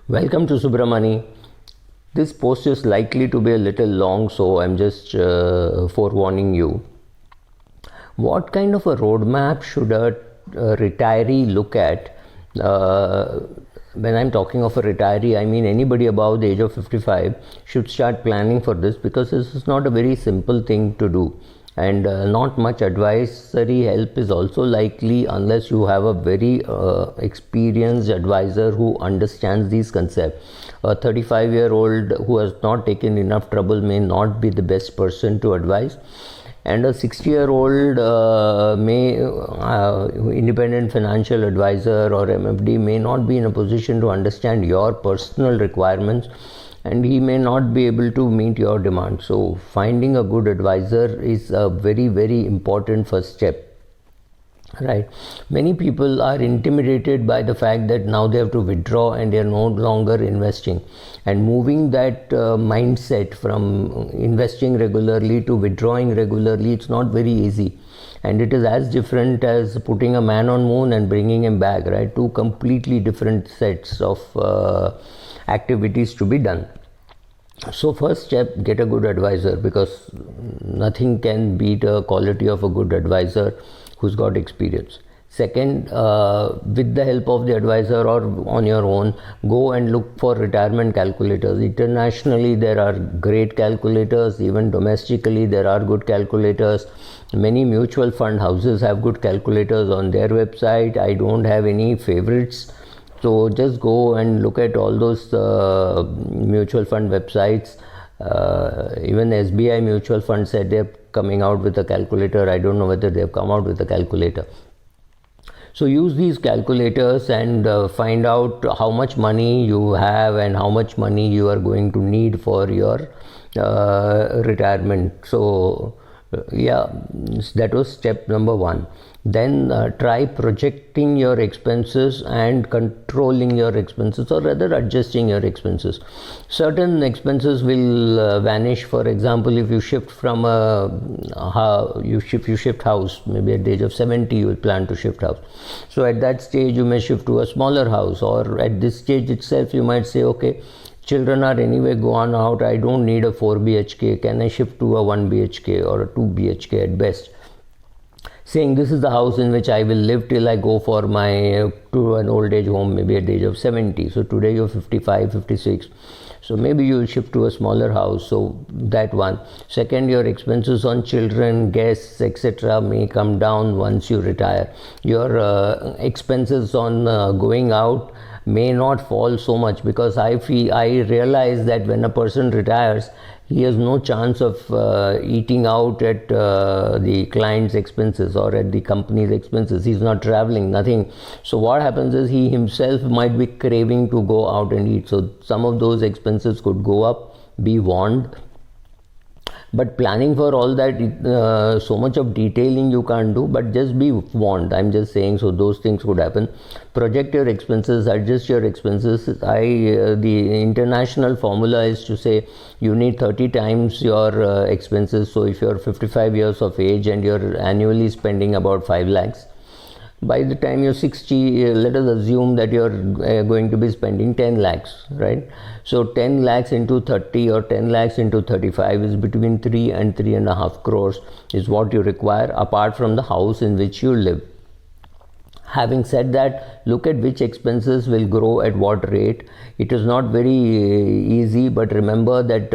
Welcome to Subramani. This post is likely to be a little long, so I'm just forewarning you. What kind of a roadmap should a retiree look at? When I'm talking of a retiree, I mean anybody above the age of 55 should start planning for this, because this is not a very simple thing to do. And not much advisory help is also likely unless you have a very experienced advisor who understands these concepts. A 35-year-old who has not taken enough trouble may not be the best person to advise, and a 60-year-old independent financial advisor or MFD may not be in a position to understand your personal requirements, and he may not be able to meet your demand. So finding a good advisor is a very, very important first step. Right. Many people are intimidated by the fact that now they have to withdraw and they are no longer investing. And moving that mindset from investing regularly to withdrawing regularly, it's not very easy. And it is as different as putting a man on moon and bringing him back, right? Two completely different sets of activities to be done. So first step, get a good advisor, because nothing can beat the quality of a good advisor who's got experience. Second, with the help of the advisor or on your own, go and look for retirement calculators. Internationally, there are great calculators. Even domestically, there are good calculators. Many mutual fund houses have good calculators on their website. I don't have any favorites. So just go and look at all those mutual fund websites. Even SBI mutual fund said they're coming out with a calculator. I don't know whether they've come out with a calculator. So use these calculators and find out how much money you have and how much money you are going to need for your retirement. So yeah, that was step number one. Then try projecting your expenses and controlling your expenses, or rather adjusting your expenses. Certain expenses will vanish. For example, if you shift from you shift house, maybe at the age of 70 you will plan to shift house. So at that stage you may shift to a smaller house, or at this stage itself you might say, okay, children are anyway gone out, I don't need a 4 BHK, can I shift to a 1 BHK or a 2 BHK at best? Saying this is the house in which I will live till I go for to an old age home, maybe at the age of 70. So today you're 55, 56. So maybe you will shift to a smaller house. So that one. Second, your expenses on children, guests, etc. may come down once you retire. Your expenses on going out may not fall so much, because I realize that when a person retires, he has no chance of eating out at the client's expenses or at the company's expenses. He's not traveling, nothing. So what happens is he himself might be craving to go out and eat. So some of those expenses could go up, be warned. But planning for all that, so much of detailing you can't do, but just be warned. I'm just saying, so those things could happen. Project your expenses, adjust your expenses. The international formula is to say you need 30 times your expenses. So if you're 55 years of age and you're annually spending about 5 lakhs, by the time you're 60, let us assume that you're going to be spending 10 lakhs, right? So 10 lakhs into 30 or 10 lakhs into 35 is between 3 and 3.5 crores is what you require, apart from the house in which you live. Having said that, look at which expenses will grow at what rate. It is not very easy, but remember that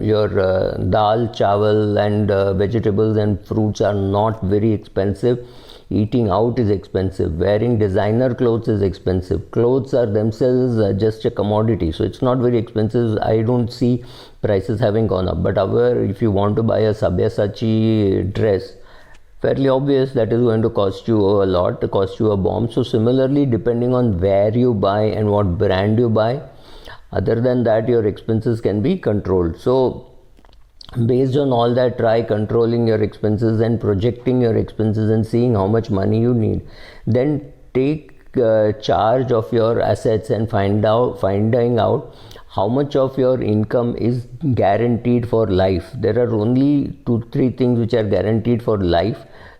your dal, chawal and vegetables and fruits are not very expensive. Eating out is expensive. Wearing designer clothes is expensive. Clothes are themselves just a commodity, so it's not very expensive. I don't see prices having gone up. But however, if you want to buy a Sabyasachi dress, fairly obvious that is going to cost you a lot, cost you a bomb. So similarly, depending on where you buy and what brand you buy, other than that, your expenses can be controlled. So based on all that, try controlling your expenses and projecting your expenses and seeing how much money you need. Then take charge of your assets and finding out how much of your income is guaranteed for life. There are only 2-3 things which are guaranteed for life,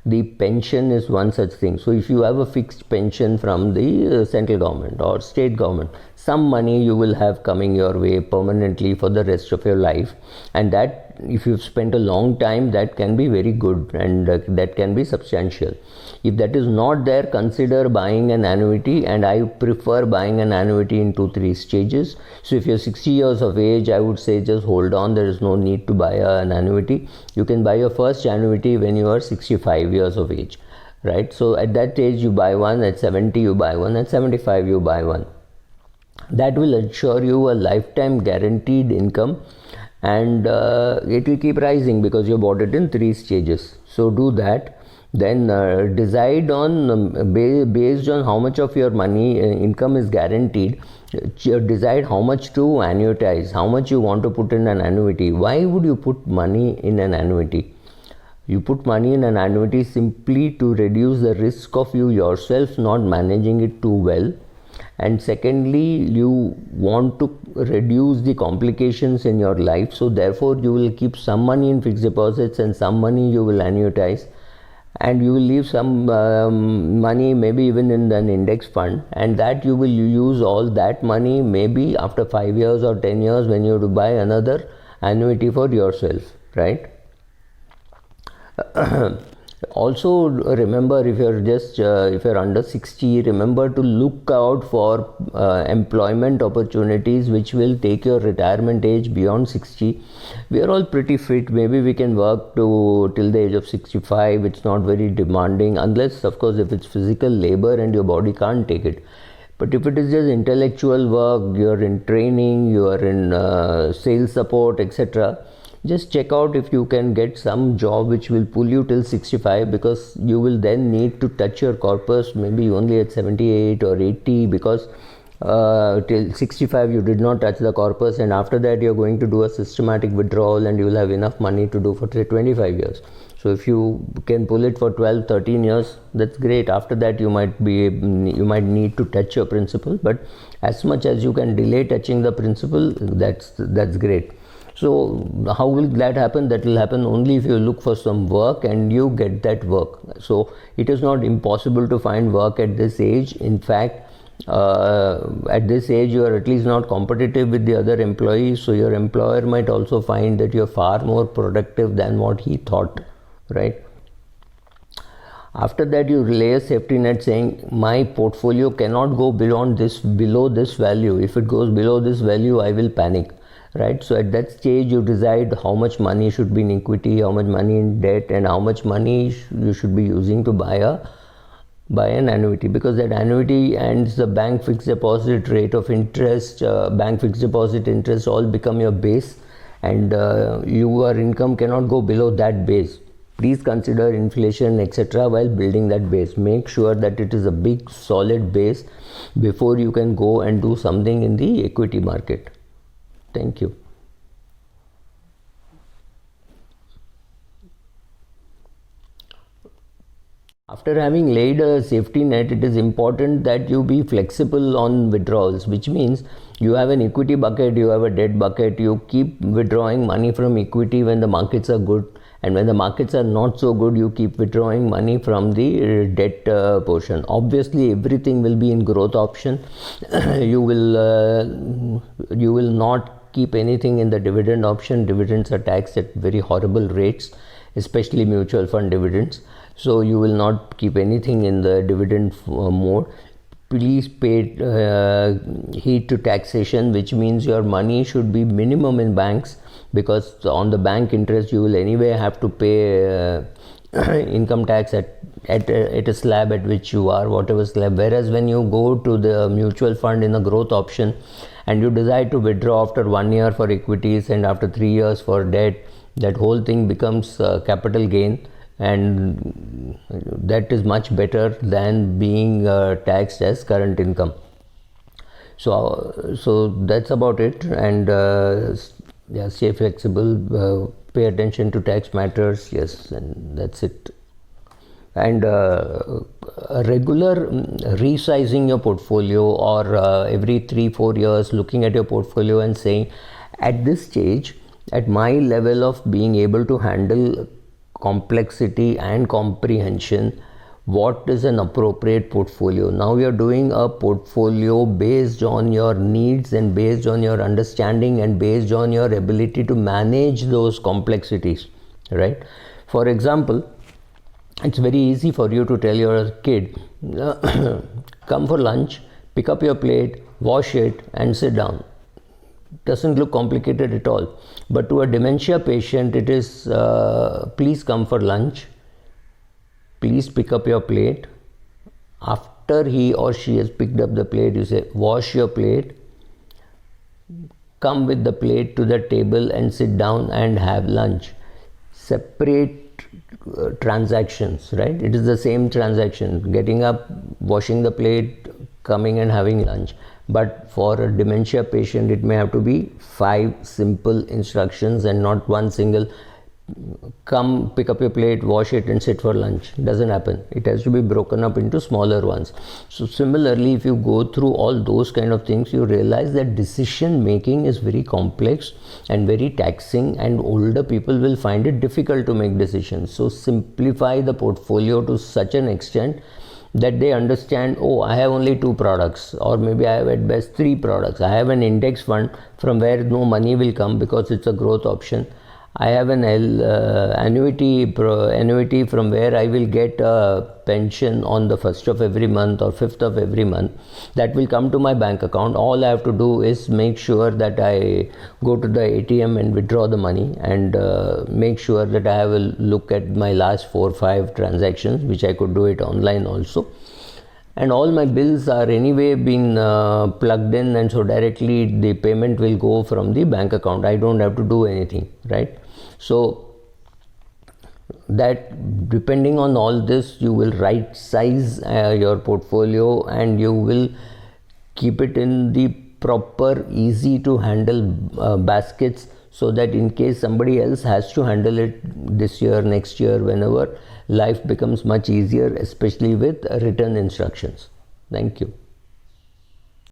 the pension is one such thing. So if you have a fixed pension from the central government or state government, some money you will have coming your way permanently for the rest of your life, and that if you've spent a long time, that can be very good, and that can be substantial. If that is not there, consider buying an annuity, and I prefer buying an annuity in 2-3 stages. So if you're 60 years of age, I would say just hold on. There is no need to buy an annuity. You can buy your first annuity when you are 65 years of age, right? So at that age you buy one, at 70 you buy one, at 75 you buy one. That will ensure you a lifetime guaranteed income, and it will keep rising because you bought it in 3 stages. So do that. Then decide on based on how much of your money income is guaranteed, decide how much to annuitize, how much you want to put in an annuity. Why would you put money in an annuity? You put money in an annuity simply to reduce the risk of you yourself not managing it too well. And secondly, you want to reduce the complications in your life, so therefore you will keep some money in fixed deposits and some money you will annuitize, and you will leave some money maybe even in an index fund, and that you will use all that money maybe after 5 years or 10 years when you have to buy another annuity for yourself, right? Also remember, if you're under 60, remember to look out for employment opportunities which will take your retirement age beyond 60. We are all pretty fit. Maybe we can work till the age of 65. It's not very demanding, unless of course if it's physical labor and your body can't take it. But if it is just intellectual work, you're in training, you are in sales support, etc., just check out if you can get some job which will pull you till 65, because you will then need to touch your corpus maybe only at 78 or 80, because till 65 you did not touch the corpus, and after that you're going to do a systematic withdrawal and you will have enough money to do for say 25 years. So if you can pull it for 12-13 years, that's great. After that you might need to touch your principal, but as much as you can delay touching the principal, that's great. So how will that happen? That will happen only if you look for some work and you get that work. So it is not impossible to find work at this age. In fact, at this age you are at least not competitive with the other employees, so your employer might also find that you are far more productive than what he thought, right? After that, you lay a safety net saying my portfolio cannot go below this value. If it goes below this value, I will panic. Right, so at that stage you decide how much money should be in equity, how much money in debt, and how much money you should be using to buy an annuity, because that annuity and the bank fixed deposit rate of interest, bank fixed deposit interest all become your base, and your income cannot go below that base. Please consider inflation, etc. while building that base. Make sure that it is a big solid base before you can go and do something in the equity market. Thank you. After having laid a safety net, it is important that you be flexible on withdrawals, which means you have an equity bucket, you have a debt bucket, you keep withdrawing money from equity when the markets are good, and when the markets are not so good, you keep withdrawing money from the debt portion. Obviously everything will be in growth option. You will not keep anything in the dividend option. Dividends are taxed at very horrible rates, especially mutual fund dividends. So you will not keep anything in the dividend mode. Please pay heed to taxation, which means your money should be minimum in banks, because on the bank interest you will anyway have to pay income tax at a slab at which you are, whatever slab. Whereas when you go to the mutual fund in a growth option and you decide to withdraw after 1 year for equities and after 3 years for debt, that whole thing becomes capital gain, and that is much better than being taxed as current income. So that's about it. And stay flexible, pay attention to tax matters. Yes, and that's it. And a regular resizing your portfolio, or every 3-4 years looking at your portfolio and saying, at this stage, at my level of being able to handle complexity and comprehension, what is an appropriate portfolio. Now you're doing a portfolio based on your needs and based on your understanding and based on your ability to manage those complexities, right? For example, it's very easy for you to tell your kid, come for lunch, pick up your plate, wash it and sit down. Doesn't look complicated at all. But to a dementia patient, it is please come for lunch, please pick up your plate. After he or she has picked up the plate, you say, wash your plate, come with the plate to the table and sit down and have lunch. Separate transactions, right? It is the same transaction, getting up, washing the plate, coming and having lunch. But for a dementia patient, it may have to be 5 simple instructions and not one single come, pick up your plate, wash it and sit for lunch. Doesn't happen. It has to be broken up into smaller ones. So similarly, if you go through all those kind of things, you realize that decision making is very complex and very taxing, and older people will find it difficult to make decisions. So simplify the portfolio to such an extent that they understand, oh, I have only 2 products, or maybe I have at best 3 products. I have an index fund from where no money will come because it's a growth option. I have an annuity from where I will get a pension on the 1st of every month or 5th of every month. That will come to my bank account. All I have to do is make sure that I go to the ATM and withdraw the money, and make sure that I will look at my last 4 or 5 transactions, which I could do it online also. And all my bills are anyway being plugged in, and so directly the payment will go from the bank account. I don't have to do anything, right? So that depending on all this, you will right size your portfolio, and you will keep it in the proper, easy to handle baskets, so that in case somebody else has to handle it this year, next year, whenever, life becomes much easier, especially with written instructions. Thank you.